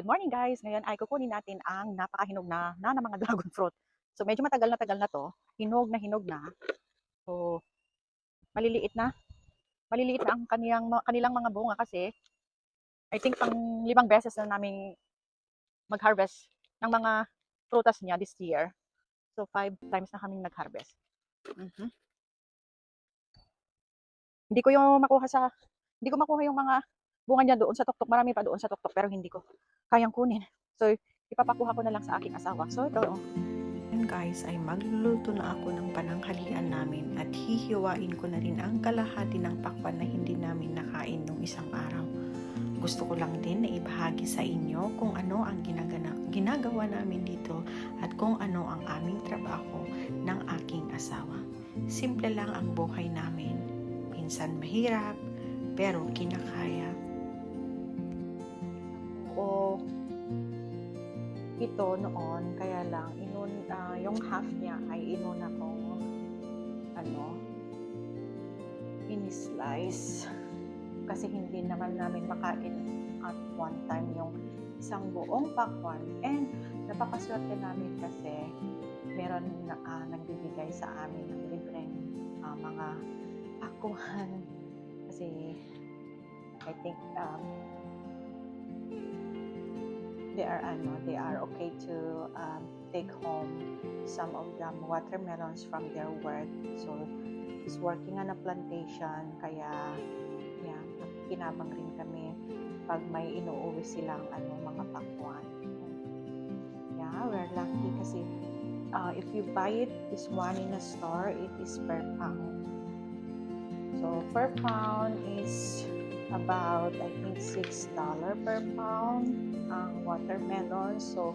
Good morning guys! Ngayon ay kukunin natin ang napakahinog na ng mga dragon fruit. So medyo matagal na to. Hinog na. So maliliit na. Maliliit na ang kanilang mga bunga kasi I think pang 5 beses na namin mag-harvest ng mga prutas niya this year. So 5 times na kaming nag-harvest. Hindi ko makuha yung mga bunga niya doon sa tuktok. Marami pa doon sa tuktok pero hindi ko kayang kunin. So ipapakuha ko na lang sa aking asawa. So ito, Ngayon guys ay magluluto na ako ng pananghalian namin at hihiwain ko na rin ang kalahati ng pakwan na hindi namin nakain nung isang araw. Gusto ko lang din na ibahagi sa inyo kung ano ang ginagawa namin dito at kung ano ang aming trabaho ng aking asawa. Simple lang ang buhay namin. Minsan mahirap, pero kinakaya. o ito noon, kaya lang yung half niya ay inuna kong ini-slice kasi hindi naman namin makain at one time yung isang buong pakwan. And napakaswerte namin kasi meron nagbibigay sa amin ng libreng mga pakwan kasi I think they are okay to take home some of the watermelons from their work. So he's working on a plantation, kaya yeah, kinabang rin kami pag may inuuwi silang mga pakwan. Yeah, we're lucky kasi if you buy this one in a store, it is per pound. So per pound is about I think $6 per pound ang watermelon. So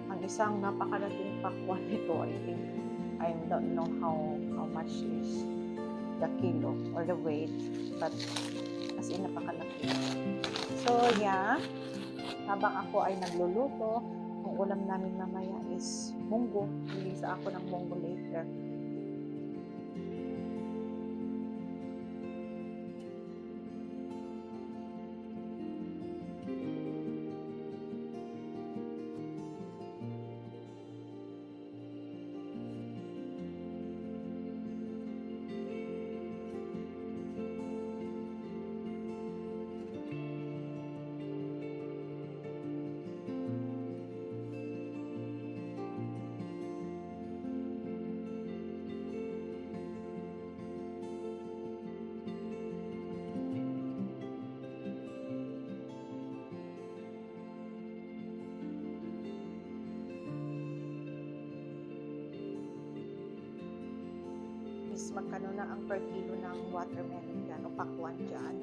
ang isang napakalaking pakwan nito, I don't know how much is the kilo or the weight, but as in napakalaki. So yeah, habang ako ay nagluluto, ang ulam namin mamaya is munggo. Lilisa ako ng munggo later. Is magkano na ang per kilo ng watermelon dyan o pakwan dyan.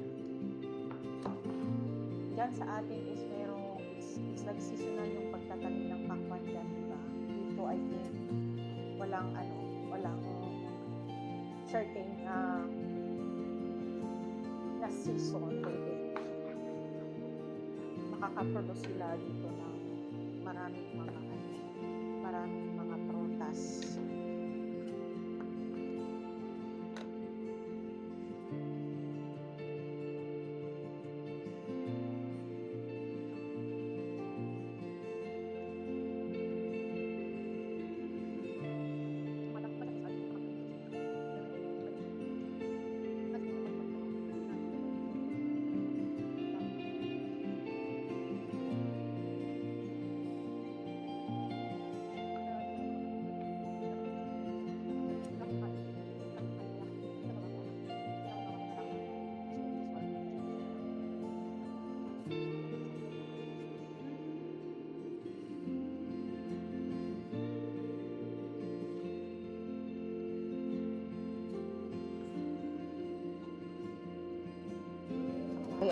Dyan sa atin is it's like seasonal yung pagtatanim ng pakwan dyan, diba? Dito I think walang certain na season pwede makakaproduce sila dito ng maraming mga prutas.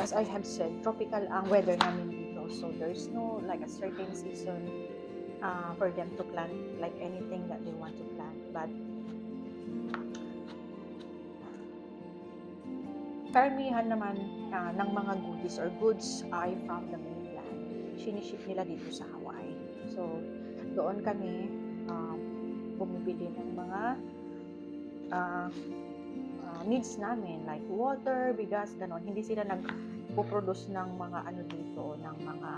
As I have said, tropical ang weather namin dito. So there's no like a certain season for them to plant like anything that they want to plant. But karamihan naman ng mga goodies or goods ay from the mainland. Siniship nila dito sa Hawaii. So doon kami bumibili ng mga needs namin like water, bigas, ganon. Hindi sila nagpo-produce ng mga dito, ng mga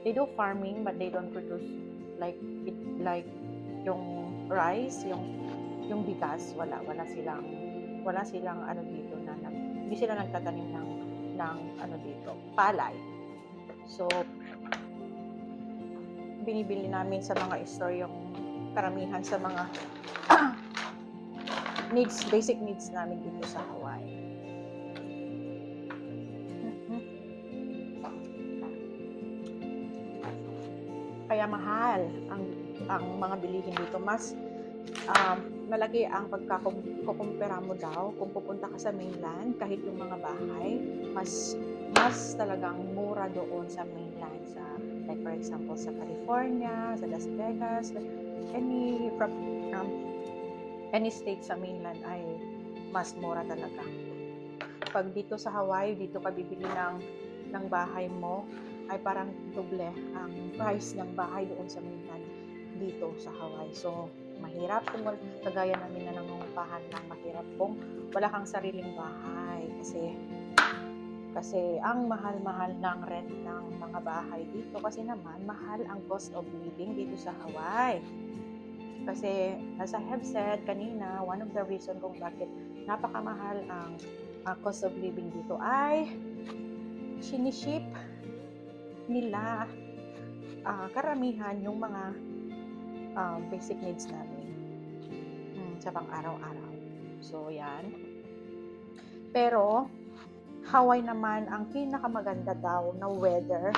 they do farming but they don't produce like like yung rice, yung bigas, wala silang ano dito na hindi sila nagtatanim ng ano dito, palay. So binibili namin sa mga store yung karamihan sa mga basic needs namin dito sa Hawaii. Kaya mahal ang mga bilihin dito. Mas malaki ang pagkakumpara mo daw kung pupunta ka sa mainland, kahit yung mga bahay, mas talagang mura doon sa mainland, sa like for example sa California, sa Las Vegas, any state sa mainland ay mas mura talaga. Pag dito sa Hawaii, dito ka bibili ng bahay mo, ay parang doble ang price ng bahay doon sa mainland dito sa Hawaii. So mahirap kung kagaya namin na nangungupahan lang, mahirap kung wala kang sariling bahay kasi ang mahal-mahal ng rent ng mga bahay dito, kasi naman mahal ang cost of living dito sa Hawaii. Kasi as I have said kanina, one of the reason kung bakit napakamahal ang cost of living dito ay siniship nila karamihan yung mga basic needs namin sa pang-araw-araw. So yan. Pero Hawaii naman ang pinakamaganda daw na weather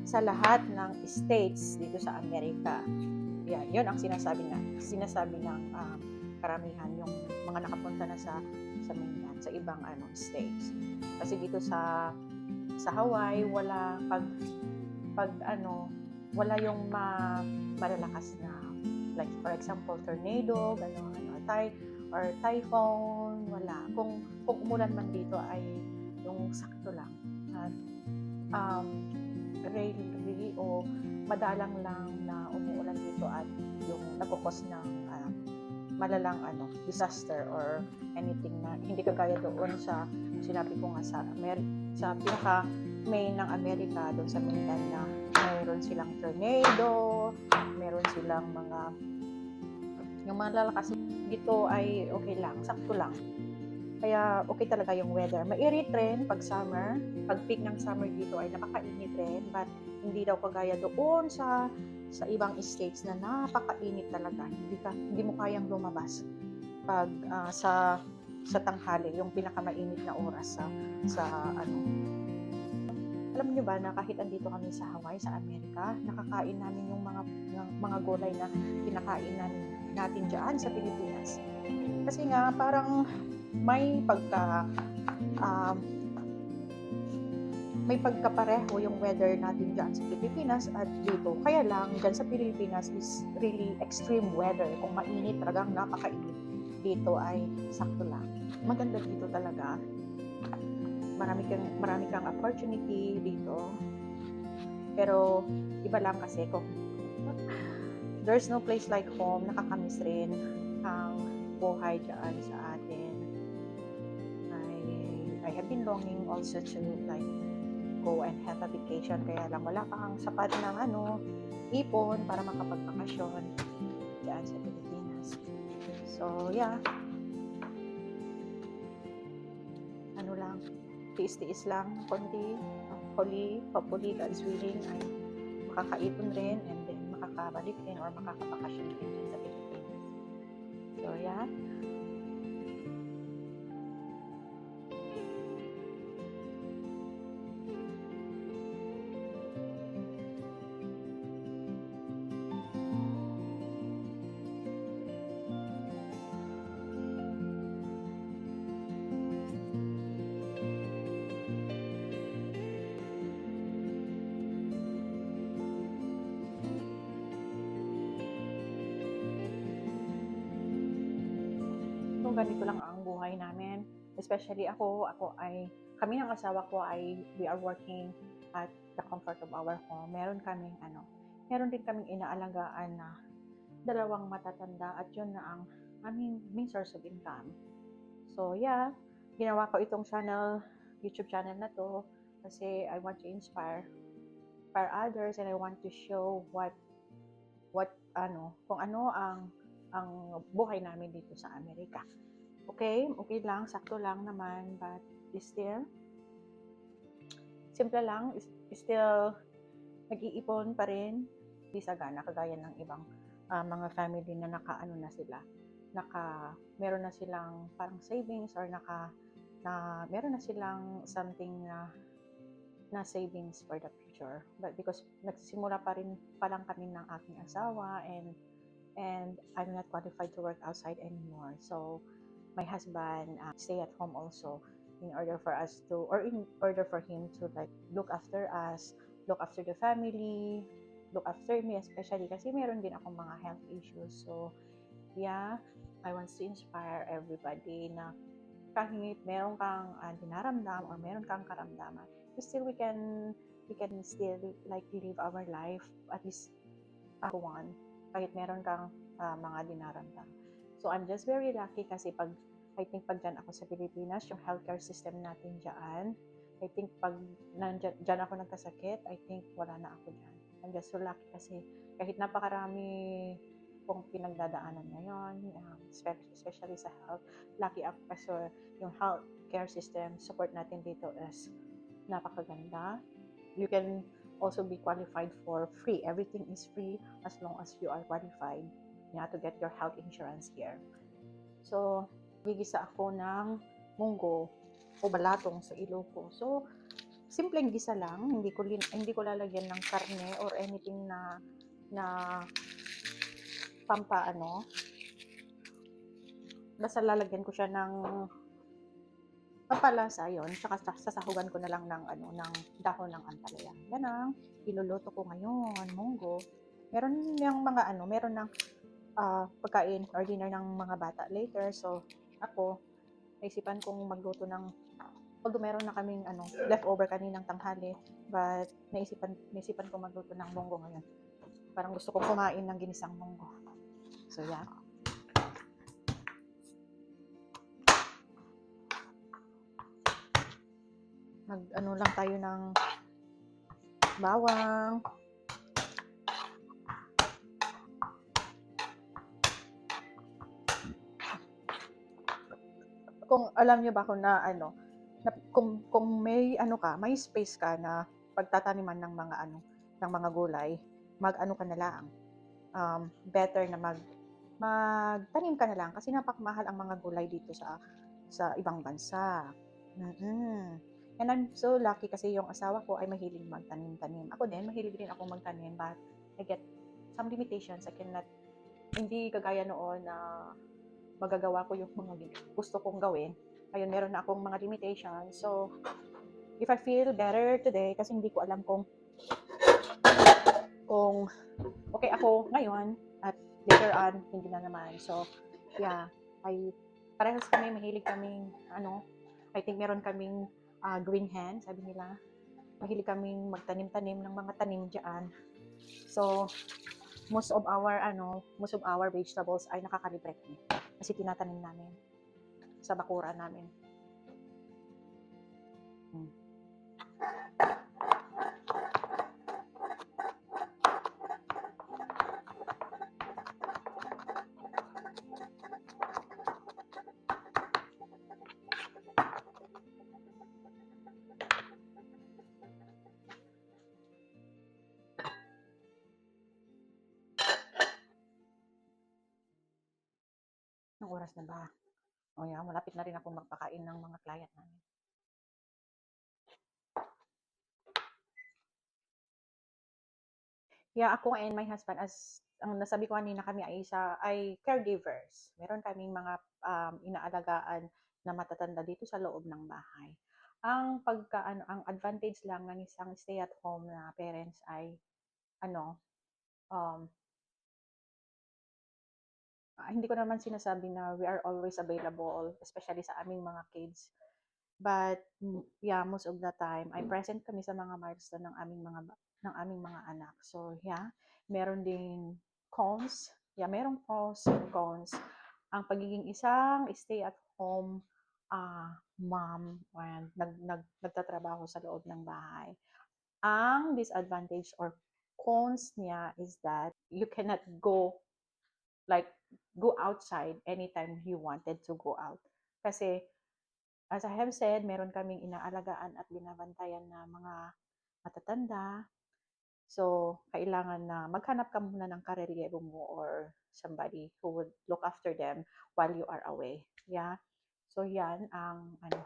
sa lahat ng states dito sa Amerika. Yan, yun ang sinasabi ng karamihan yung mga nakapunta na sa mainland, sa ibang states. Kasi dito sa Hawaii wala wala yung malalakas na, like for example tornado, or typhoon, wala. Kung umulan man dito ay yung sakto lang. At rarely o madalang lang na umuulan dito at yung nagkukos ng malalang disaster or anything na hindi kagaya doon sa sinabi ko nga sa pinaka main ng Amerika, doon sa mainland, na mayroon silang tornado, meron silang yung malalakas. Dito ay okay lang, sakto lang. Kaya okay talaga yung weather. Mainit rin pag summer. Pag peak ng summer dito ay napakainit rin, but hindi daw kagaya doon sa ibang states na napakainit talaga. Hindi mo kayang lumabas pag sa tanghali, yung pinakamainit na oras sa Alam niyo ba na kahit andito kami sa Hawaii, sa Amerika, nakakain namin yung mga gulay na kinakain natin diyan sa Pilipinas. Kasi nga parang may pagkapareho yung weather natin diyan sa Pilipinas at dito. Kaya lang diyan sa Pilipinas is really extreme weather. Kung mainit, talagang napakainit. Dito ay sakto lang. Maganda dito talaga. Marami kang opportunity dito. Pero iba lang kasi kung there's no place like home, nakakamiss rin ang buhay dyan sa atin. I have been longing also to like go and have a vacation, kaya lang wala kang sapat ng ipon para makapagbakasyon dyan sa Pilipinas. So yeah, tiis-tiis lang konti, hopefully God's willing ay makakaipon rin, and then makakabalik rin or makakabakasyon rin dyan sa Pilipinas. So yeah, ganito lang ang buhay namin. Especially kami ng asawa ko ay we are working at the comfort of our home. Meron din kaming inaalagaan na 2 matatanda, at yun na ang aming main source of income. So yeah, ginawa ko itong YouTube channel na to kasi I want to inspire inspire others, and I want to show kung ano ang buhay namin dito sa Amerika. Okay, okay lang, sakto lang naman, but still, simple lang, still, nag-iipon pa rin, di sagana, kagaya ng ibang mga family na nakaano na sila, meron na silang parang savings, or meron na silang something na savings for the future. But because nagsisimula pa lang kami ng aking asawa, and I'm not qualified to work outside anymore. So my husband stay at home also, in order for us to, or in order for him to like look after us, look after the family, look after me especially kasi meron din akong mga health issues. So yeah, I want to inspire everybody na kahit meron kang dinaramdam or meron kang karamdaman, still we can still like live our life, at least one, kahit meron kang mga dinaramdam. So I'm just very lucky kasi I think pag dyan ako sa Pilipinas, yung healthcare system natin dyan, I think pag dyan ako nagkasakit, I think wala na ako dyan. I'm just so lucky kasi kahit napakarami kong pinagdadaanan ngayon, especially sa health, lucky ako kasi yung healthcare system support natin dito is napakaganda. You can also be qualified for free. Everything is free as long as you are qualified to get your health insurance here. So, gigisa ako ng munggo o balatong sa ilong ko. So, simpleng gisa lang, hindi ko lalagyan ng karne or anything na basta lalagyan ko siya ng pampalasa yon, tsaka sasahugan ko na lang ng dahon ng ampalaya. Yan ang iluluto ko ngayon, munggo. Meron ng pagkain or dinner ng mga bata later. So ako, naisipan kong magluto ng, although meron na kaming leftover kaninang tanghali, but naisipan kong magluto ng munggo ngayon. Parang gusto kong kumain ng ginisang munggo. So yeah. Lang tayo ng bawang. Kung alam niyo ba kung kung may may space ka na pagtataniman ng mga gulay, mag-ano ka na lang. Better na magtanim ka na lang kasi napakamahal ang mga gulay dito sa ibang bansa. And I'm so lucky kasi yung asawa ko ay mahilig magtanim-tanim. Ako din, mahilig din ako magtanim, but I get some limitations. Hindi kagaya noon na magagawa ko yung mga gusto kong gawin. Ayun, meron na akong mga limitations. So, if I feel better today, kasi hindi ko alam kung okay ako ngayon, at later on, hindi na naman. So, yeah, parehas kami, mahilig kaming, I think meron kaming green hand, sabi nila. Mahilig kaming magtanim-tanim ng mga tanim dyan. So, most of our vegetables ay nakakalibre kami kasi tinatanim namin sa bakuran namin. Anong oras na ba? O yan, malapit na rin akong magpakain ng mga client namin. Yeah, ako and my husband, as ang nasabi ko kanina, kami ay caregivers. Meron kaming mga inaalagaan na matatanda dito sa loob ng bahay. Ang advantage lang ng isang stay-at-home na parents ay hindi ko naman sinasabi na we are always available, especially sa aming mga kids. But yeah, most of the time ay present kami sa mga milestone ng aming mga anak. So yeah, meron ding cons. Yeah, merong pros and cons ang pagiging isang stay-at-home mom and nagtatrabaho sa loob ng bahay. Ang disadvantage or cons niya is that you cannot go like go outside anytime you wanted to go out. Kasi as I have said, meron kaming inaalagaan at binabantayan na mga matatanda. So, kailangan na maghanap ka muna ng karelyebo mo or somebody who would look after them while you are away. Yeah. So, yan ang ano,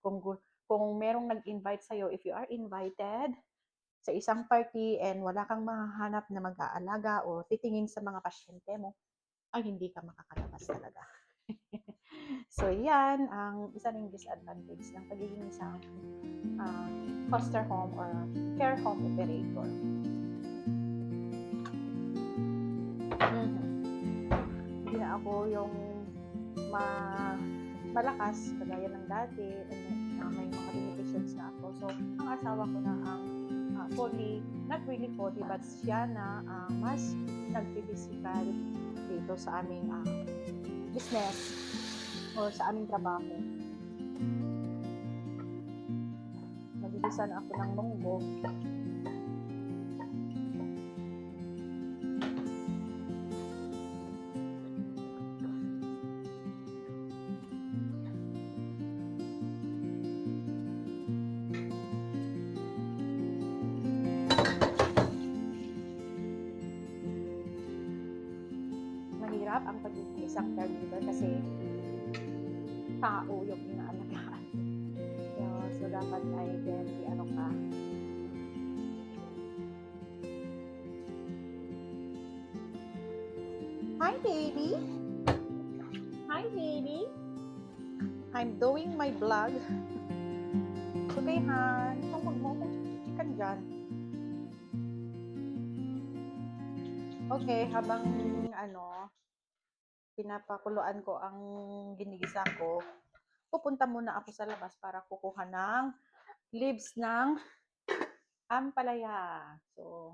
kung kung merong nag-invite sa'yo, if you are invited sa isang party and wala kang mahahanap na mag-aalaga o titingin sa mga pasyente mo, ay hindi ka makakalabas talaga. So, yan ang isa ring disadvantage ng pagiging isang foster home or care home operator. Hindi na ako yung malakas kagaya ng dati and may mga limitations na ako. So, ang asawa ko na ang fully, not really fully, but siya na mas nagpipisikal dito sa aming business or sa aming trabaho. Nagigisan ako ng munggo. Mahirap ang pagiging isang caregiver kasi tao yung inaalagaan. So dapat ay very ano ka. Hi baby! Hi baby! I'm doing my vlog. So kay Han, kung huwag mo kong chichikan dyan. Okay, habang pinapakuluan ko ang ginigisa ko, pupunta muna ako sa labas para kukuha ng leaves ng ampalaya. So,